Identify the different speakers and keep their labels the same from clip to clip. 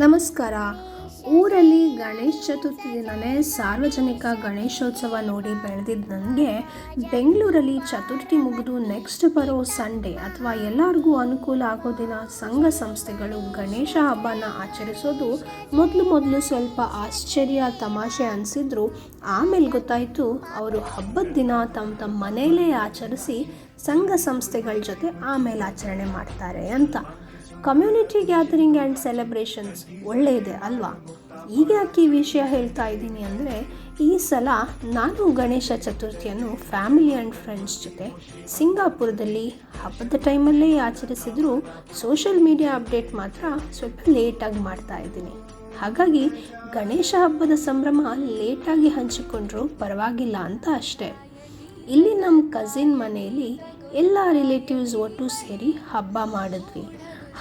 Speaker 1: ನಮಸ್ಕಾರ. ಊರಲ್ಲಿ ಗಣೇಶ ಚತುರ್ಥಿ ದಿನವೇ ಸಾರ್ವಜನಿಕ ಗಣೇಶೋತ್ಸವ ನೋಡಿ ಬೆಳೆದಿದ್ದ ನನಗೆ ಬೆಂಗಳೂರಲ್ಲಿ ಚತುರ್ಥಿ ಮುಗಿದು ನೆಕ್ಸ್ಟ್ ಬರೋ ಸಂಡೇ ಅಥವಾ ಎಲ್ಲರಿಗೂ ಅನುಕೂಲ ಆಗೋ ದಿನ ಸಂಘ ಸಂಸ್ಥೆಗಳು ಗಣೇಶ ಹಬ್ಬನ ಆಚರಿಸೋದು ಮೊದಲು ಸ್ವಲ್ಪ ಆಶ್ಚರ್ಯ ತಮಾಷೆ ಅನಿಸಿದ್ರು. ಆಮೇಲೆ ಗೊತ್ತಾಯಿತು ಅವರು ಹಬ್ಬದ ದಿನ ತಮ್ಮ ಮನೆಯಲ್ಲೇ ಆಚರಿಸಿ ಸಂಘ ಸಂಸ್ಥೆಗಳ ಜೊತೆ ಆಮೇಲೆ ಆಚರಣೆ ಮಾಡ್ತಾರೆ ಅಂತ. ಕಮ್ಯುನಿಟಿ ಗ್ಯಾದರಿಂಗ್ ಆ್ಯಂಡ್ ಸೆಲೆಬ್ರೇಷನ್ಸ್ ಒಳ್ಳೆಯದೆ ಅಲ್ವಾ? ಈಗ ಯಾಕೆ ಈ ವಿಷಯ ಹೇಳ್ತಾ ಇದ್ದೀನಿ ಅಂದರೆ, ಈ ಸಲ ನಾನು ಗಣೇಶ ಚತುರ್ಥಿಯನ್ನು ಫ್ಯಾಮಿಲಿ ಆ್ಯಂಡ್ ಫ್ರೆಂಡ್ಸ್ ಜೊತೆ ಸಿಂಗಾಪುರದಲ್ಲಿ ಹಬ್ಬದ ಟೈಮಲ್ಲೇ ಆಚರಿಸಿದರೂ ಸೋಷಿಯಲ್ ಮೀಡಿಯಾ ಅಪ್ಡೇಟ್ ಮಾತ್ರ ಸ್ವಲ್ಪ ಲೇಟಾಗಿ ಮಾಡ್ತಾ ಇದ್ದೀನಿ. ಹಾಗಾಗಿ ಗಣೇಶ ಹಬ್ಬದ ಸಂಭ್ರಮ ಲೇಟಾಗಿ ಹಂಚಿಕೊಂಡ್ರೂ ಪರವಾಗಿಲ್ಲ ಅಂತ ಅಷ್ಟೇ. ಇಲ್ಲಿ ನಮ್ಮ ಕಸಿನ್ ಮನೆಯಲ್ಲಿ ಎಲ್ಲ ರಿಲೇಟಿವ್ಸ್ ಒಟ್ಟು ಸೇರಿ ಹಬ್ಬ ಮಾಡಿದ್ವಿ.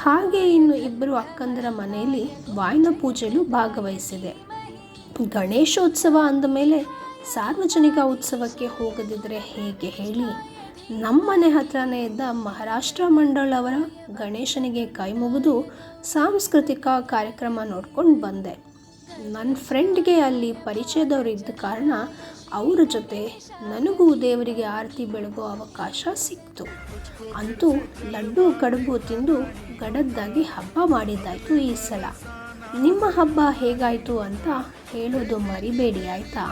Speaker 1: ಹಾಗೆ ಇನ್ನು ಇಬ್ಬರು ಅಕ್ಕಂದರ ಮನೆಯಲ್ಲಿ ವಾಯನ ಪೂಜೆಯಲ್ಲೂ ಭಾಗವಹಿಸಿದೆ. ಗಣೇಶೋತ್ಸವ ಅಂದಮೇಲೆ ಸಾರ್ವಜನಿಕ ಉತ್ಸವಕ್ಕೆ ಹೋಗದಿದ್ದರೆ ಹೇಗೆ ಹೇಳಿ? ನಮ್ಮ ಮನೆ ಹತ್ರನೇ ಇದ್ದ ಮಹಾರಾಷ್ಟ್ರ ಮಂಡಳವರ ಗಣೇಶನಿಗೆ ಕೈ ಮುಗಿದು ಸಾಂಸ್ಕೃತಿಕ ಕಾರ್ಯಕ್ರಮ ನೋಡ್ಕೊಂಡು ಬಂದೆ. ನನ್ನ ಫ್ರೆಂಡ್ಗೆ ಅಲ್ಲಿ ಪರಿಚಯದವರು ಇದ್ದ ಕಾರಣ ಅವರ ಜೊತೆ ನನಗೂ ದೇವರಿಗೆ ಆರತಿ ಬೆಳಗೋ ಅವಕಾಶ ಸಿಕ್ತು. ಅಂತೂ ಲಡ್ಡು ಕಡುಬು ತಿಂದು ಗಡದ್ದಾಗಿ ಹಬ್ಬ ಮಾಡಿದ್ದಾಯಿತು ಈ ಸಲ. ನಿಮ್ಮ ಹಬ್ಬ ಹೇಗಾಯಿತು ಅಂತ ಹೇಳೋದು ಮರಿಬೇಡಿ ಆಯಿತಾ?